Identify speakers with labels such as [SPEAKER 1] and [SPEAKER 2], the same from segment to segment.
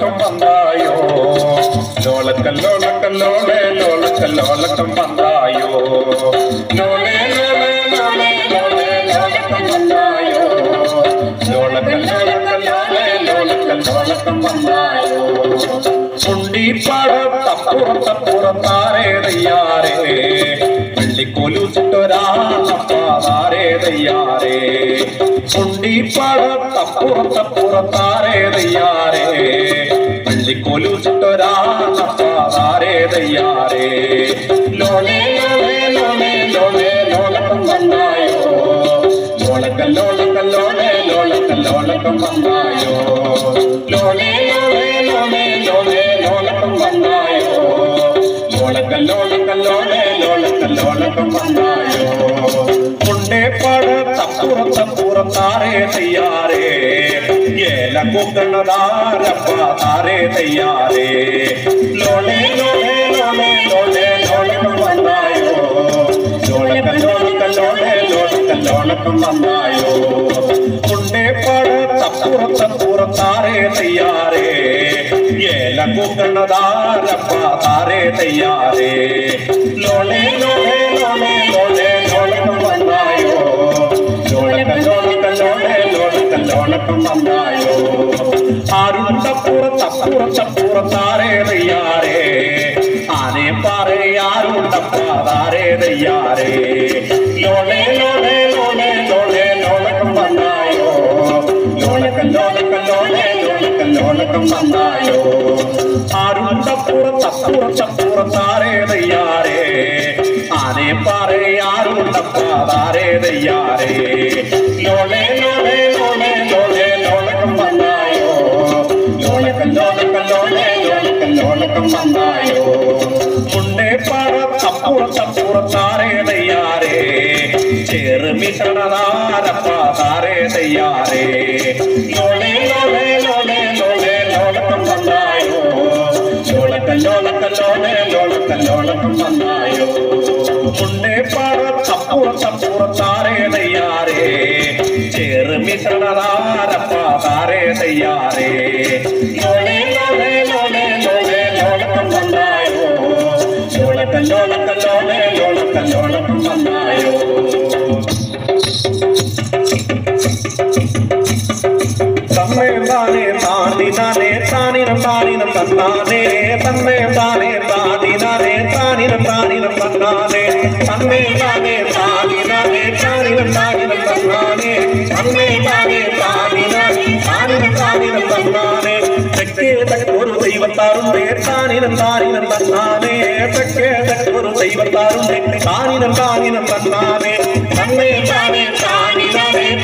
[SPEAKER 1] ലോളക്കം വന്നായോ ലോളക്കല്ലോളക്കല്ലോളെ ലോളക്കല്ലോളക്കം വന്നായോ ലോളേ ലോളേ ലോളേ ലോളേ ലോളക്കം വന്നായോ ലോളക്കല്ലോളക്കല്ലോളെ ലോളക്കല്ലോളക്കം വന്നായോ ഉണ്ടിപ്പാടത്തപ്പുറത്തപ്പുറത്താരേ തയ്യാറേ വെള്ളിക്കൊലുച്ചിട്ടൊരാളപ്പാതാരേ തയ്യാറേ ഉണ്ടിപ്പാടത്തപ്പുറത്തപ്പുറത്താരേ തയ്യാറേ വെള്ളിക്കൊലുച്ചിട്ടൊരാളപ്പാതാരേ തയ്യാറേ ലോളേ ലോളേ ലോളേ ലോളേ ലോളക്കം വന്നായോ ലോളക്കല്ലോളക്കല്ലോളെ ലോളക്കല്ലോളക്കം വന്നായോ ലോളേ ലോളേ ലോളേ ലോളേ ലോളക്കം വന്നായോ ലോളക്കല്ലോളക്കല്ലോളെ ലോളക്കല്ലോളക്കം വന്നായോ മുണ്ടേപ്പാടത്തപ്പുറത്തപ്പുറത്താരേ തയ്യാറേ ഏല കൂക്കണതാരപ്പാതാരേ തയ്യാറേ ലോളേ ലോളേ ലോളേ ലോളേ ലോളക്കം വന്നായോ ലോളക്കല്ലോളക്കല്ലോളെ ലോളക്കല്ലോളക്കം വന്നായോ മുണ്ടേപ്പാടത്തപ്പുറത്തപ്പുറത്താരേ തയ്യാറേ ഏല കൂക്കണതാരപ്പാതാരേ തയ്യാറേ ലോളേ ലോളേ ലോളേ ലോളേ ലോളക്കം വന്നായോ ലോളക്കല്ലോളക്കല്ലോളെ ലോളക്കല്ലോളക്കം വന്നായോ ആരുണ്ടപ്പുറത്തപ്പുറത്തപ്പുറത്താരേ തയ്യാറേ ആനേ പാറേ ആരുണ്ടപ്പാതാരേ തയ്യാറേ ലോളേ ലോളേ ലോളേ ലോളേ ലോളക്കം വന്നായോ ലോളക്കല്ലോളക്കല്ലോളെ ലോളക്കല്ലോളക്കം വന്നായോ ആരുണ്ടപ്പുറത്തപ്പുറത്തപ്പുറത്താരേ തയ്യാറേ ആനേ പാറേ ആരുണ്ടപ്പാതാരേ തയ്യാറേ ലോളേ ലോളേ ലോളേ ലോളേ ലോളക്കം വന്നായോ ലോളക്കല്ലോളക്കല്ലോളെ ലോളക്കല്ലോളക്കം വന്നായോ മുണ്ടേപ്പാടത്തപ്പുറത്തപ്പുറത്താരേ തയ്യാറേ ചേർമിട്ടണതാരപ്പാതാരേ തയ്യാറേ ലോളേ ലോളേ ലോളേ ലോളേ ലോളക്കം വന്നായോ ലോളക്കല്ലോളക്കല്ലോളെ ലോളക്കല്ലോളക്കം വന്നായോ മുണ്ടേപ്പാടത്തപ്പുറത്തപ്പുറത്താരേ തയ്യാറേ ചേർമിട്ടണതാരപ്പാതാരേ തയ്യാറേ ലോളേ ലോളേ ലോളേ ലോളേ ലോളക്കം വന്നായോ ലോളക്കല്ലോളക്കല്ലോളെ ലോളക്കല്ലോളക്കം വന്നായോ തന്നേ താനേ താനിനാനേ താനിനം താനിനം തന്നാനേ തന്നേ താനേ താനിനാനേ താനിനം താനിനം തന്നാനേ തന്നേ താനേ താനിനാനേ താനിനം താനിനം തന്നാനേ തന്നേ താനേ താനിനാനേ താനിനം താനിനം തന്നാനേ തെക്കേ തെക്കൊരു ദൈവത്താറുണ്ടേ താനിനം താനിനം തന്നാനേ തെക്കേ തെക്കൊരു ദൈവത്താറുണ്ടേ താനിനം താനിനം തന്നാനേ തന്നേ താനേ താനിനാനേ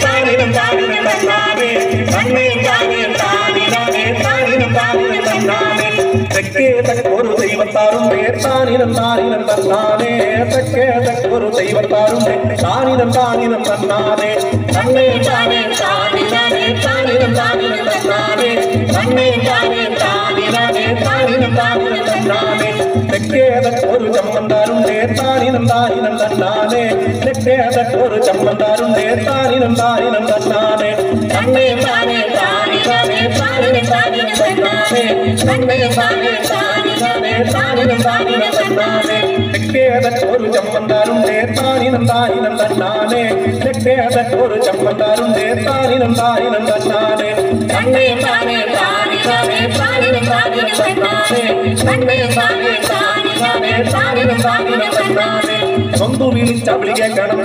[SPEAKER 1] താനിനം താനിനം തന്നാനേ തന്നേ താനേ താനിനാനേ താനിനം താനിനം തന്നാനേ തെക്കേ തെക്കൊരു ദൈവത്താറുണ്ടേ താനിനം താനിനം തന്നാനേ തെക്കേ തെക്കൊരു ദൈവത്താറുണ്ടേ താനിനം താനിനം തന്നാനേ തന്നേ താനേ താനിനാനേ താനിനം താനിനം തന്നാനേ തന്നേ താനേ താനിനാനേ താനിനം താനിനം തന്നാനേ തെക്കേ തെക്കൊരു ചമ്മന്താരുണ്ടേ താനിനം താനിനം തന്നാനേ തെക്കേ തെക്കൊരു ചമ്മന്താരുണ്ടേ താനിനം താനിനം തന്നാനേ തന്നേ താനേ താനിനാനേ താനിനം താനിനം തന്നാനേ തന്നേ താനേ താനിനാനേ താനിനം താനിനം തന്നാനേ തെക്കേ തെക്കൊരു ചമ്മന്താരുണ്ടേ താനിനം താനിനം തന്നാനേ തെക്കേ തെക്കൊരു ചമ്മന്താരുണ്ടേ താനിനം താനിനം തന്നാനേ തന്നേ താനേ താനിനാനേ താനിനം താനിനം തന്നാനേ തന്നേ താനേ താനിനാനേ താനിനം താനിനം തന്നാനേ ഒന്നു വിളിച്ചവിളിയെ കടന്നോ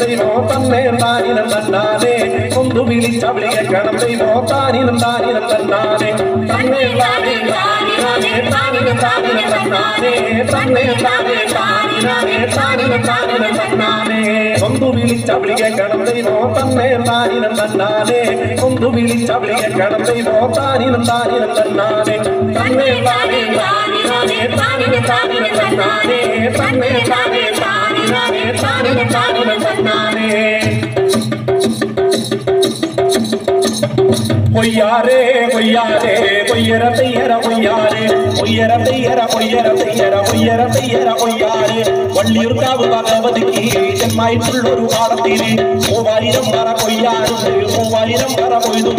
[SPEAKER 1] തന്നെ താനിനം തന്നാനേ ഒന്നു വിളിച്ചവിളിയെ കടന്നോ താനിനം താനിനം തന്നാനേ തന്നെ താനേ താനിനാനേ താനിനം താനിനം തന്നാനേ തന്നെ താനേ താനിനാനേ താനിനം താനിനം തന്നാനേ ഒന്നു വിളിച്ചവിളിയെ കടന്നോ തന്നെ താനിനം തന്നാനേ ഒന്നു വിളിച്ചവിളിയെ കടന്നോ താനിനം താനിനം തന്നാനേ തന്നെ താനേ താനിനാനേ താനിനം താനിനം തന്നാനേ തന്നെ താനേ താനിനാനേ താനിനം താനിനം തന്നാനേ കൊയ്യാരേ കൊയ്യാരേ കൊയ്യര തെയ്യര കൊയ്യാരേ കൊയ്യര തെയ്യര കൊയ്യര തെയ്യര കൊയ്യര തെയ്യര കൊയ്യാരേ വള്ളിയൂർക്കാവ് ഭഗവതിക്ക് ചെമ്മായിട്ടുള്ളൊരു പാടത്തിന് 3000 പറ കൊയ്യാറുണ്ട് 3000 പറ കൊയ്തു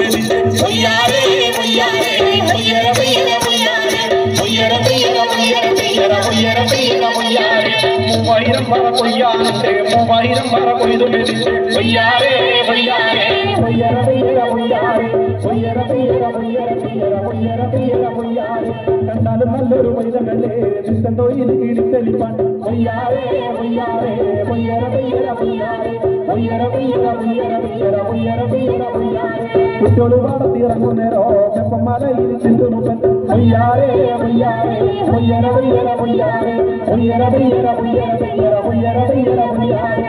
[SPEAKER 1] കൊയ്യാരേ കൊയ്യാരേ കൊയ്യര തെയ്യര കൊയ്യാരേ മൂവായിരം പറ കൊയ്യാനുണ്ട് മൂവായിരം പറ കൊയ്തു മെതിച്ച് കൊയ്യാറേ കൊയ്യാറേ കൊയ്യറ പെയ്യറ കൊയ്യാറേ കൊയ്യറ പെയ്യറ കൊയ്യറ പെയ്യറ കൊയ്യറ പെയ്യറ കൊയ്യാറേ കണ്ടാലും നല്ലൊരു കൊയ്തല്ലേ നിത്തം തൊഴിൽ കിടിത്തെളിപ്പാൻ കൊയ്യാറേ കൊയ്യാറേ കൊയ്യറ പെയ്യറ കൊയ്യാറേ കൊയ്യറ പെയ്യറ കൊയ്യറ പെയ്യറ കൊയ്യറ പെയ്യറ കൊയ്യാറേ കുട്ടിയോട് പാടത്തിറങ്ങുന്നേരോ ചെപ്പമലയിൽ ചിന്തുമുഖൻ കൊയ്യാറേ കൊയ്യാറേ കൊയ്യറ പെയ്യറ കൊയ്യാറേ കൊയ്യറ പെയ്യറ കൊയ്യറ പെയ്യറ കൊയ്യറ പെയ്യറ കൊയ്യാറേ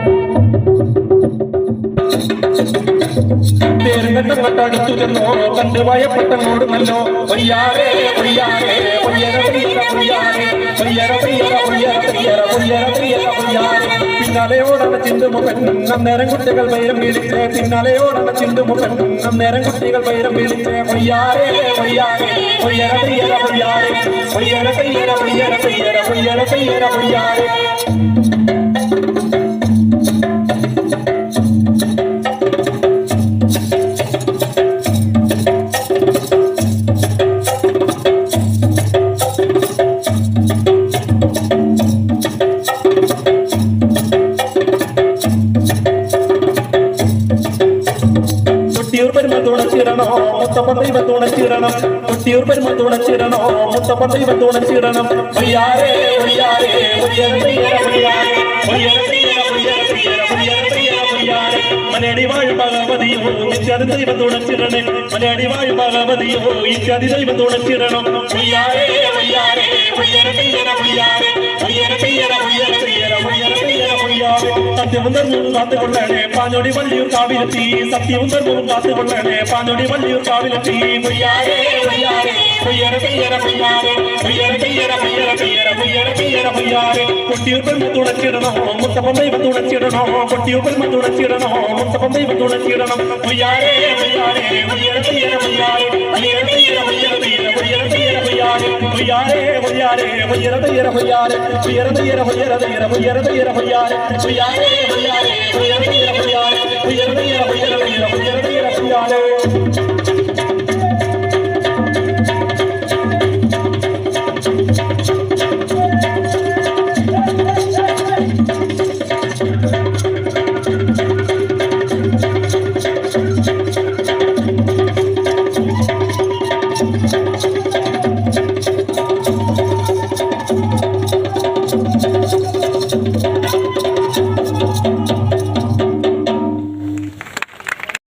[SPEAKER 1] തേരുകെട്ടങ്ങോട്ടടുത്തു ചെന്നോ കണ്ട് ഭയപ്പെട്ടങ്ങോടുമല്ലോ കൊയ്യാറേ കൊയ്യാറേ കൊയ്യറ പെയ്യറ കൊയ്യാറേ കൊയ്യറ പെയ്യറ കൊയ്യറ പെയ്യറ കൊയ്യറ പെയ്യറ കൊയ്യാറേ പിന്നാലെ ഓടണ ചിന്തുമുഖൻ അന്നേരം കുട്ടികൾ വൈരം വീഴിച്ച് പിന്നാലെ ഓടണ ചിന്തുമുഖൻ അന്നേരം കുട്ടികൾ വൈരം വീഴിച്ച് കൊയ്യാറേ കൊയ്യാറേ കൊയ്യറ പെയ്യറ കൊയ്യാറേ കൊയ്യറ പെയ്യറ കൊയ്യറ പെയ്യറ കൊയ്യറ പെയ്യറ കൊയ്യാറേ കൊട്ടിയൂർ പെരുമ തുണച്ചിടണോ മുത്തപ്പൻ ദൈവം തുണച്ചിടണം കൊട്ടിയൂർ പെരുമ തുണച്ചിടണോ മുത്തപ്പൻ ദൈവം തുണച്ചിടണം കൊയ്യാറേ കൊയ്യാറേ കൊയ്യറ പെയ്യറ കൊയ്യാറേ കൊയ്യറ പെയ്യറ കൊയ്യറ പെയ്യറ കൊയ്യറ പെയ്യറ കൊയ്യാറേ മലയാളി വാഴ് ഭഗവതിയോ ഇത്യാദി ദൈവം തുണച്ചിടണേ മലയാളി വാഴ് ഭഗവതിയോ ഇത്യാദി ദൈവം തുണച്ചിടണം കൊയ്യാറേ കൊയ്യാറേ കൊയ്യറ പെയ്യറ കൊയ്യാറേ കൊയ്യറ പെയ്യറ കൊയ്യറ പെയ്യറ കൊയ്യറ പെയ്യറ കൊയ്യാറേ സത്യവും ധർമ്മവും കാത്തുകൊള്ളണേ പാഞ്ഞോടി വള്ളിയൂർ കാവിലെത്തി സത്യവും ധർമ്മവും കാത്തുകൊള്ളണേ പാഞ്ഞോടി വള്ളിയൂർ കാവിലെത്തി കൊയ്യാറേ കൊയ്യാറേ കൊയ്യറ പെയ്യറ കൊയ്യാറേ കൊയ്യറ പെയ്യറ കൊയ്യറ പെയ്യറ കൊയ്യറ പെയ്യറ കൊയ്യാറേ കൊട്ടിയൂർ പെരുമ തുണച്ചിടണോ മുത്തപ്പൻ ദൈവം തുണച്ചിടണോ കൊട്ടിയൂർ പെരുമ തുണച്ചിടണോ മുത്തപ്പൻ ദൈവം തുണച്ചിടണം കൊയ്യാറേ കൊയ്യാറേ കൊയ്യറ പെയ്യറ കൊയ്യാറേ കൊയ്യറ പെയ്യറ കൊയ്യറ പെയ്യറ കൊയ്യറ പെയ്യറ കൊയ്യാറേ കൊയ്യാറേ കൊയ്യാറേ കൊയ്യറ പെയ്യറ കൊയ്യാറേ കൊയ്യറ പെയ്യറ കൊയ്യറ പെയ്യറ കൊയ്യറ പെയ്യറ കൊയ്യാറേ കൊയ്യാറേ കൊയ്യാറേ കൊയ്യറ പെയ്യറ കൊയ്യാറേ കൊയ്യറ പെയ്യറ കൊയ്യറ പെയ്യറ കൊയ്യറ പെയ്യറ കൊയ്യാറേ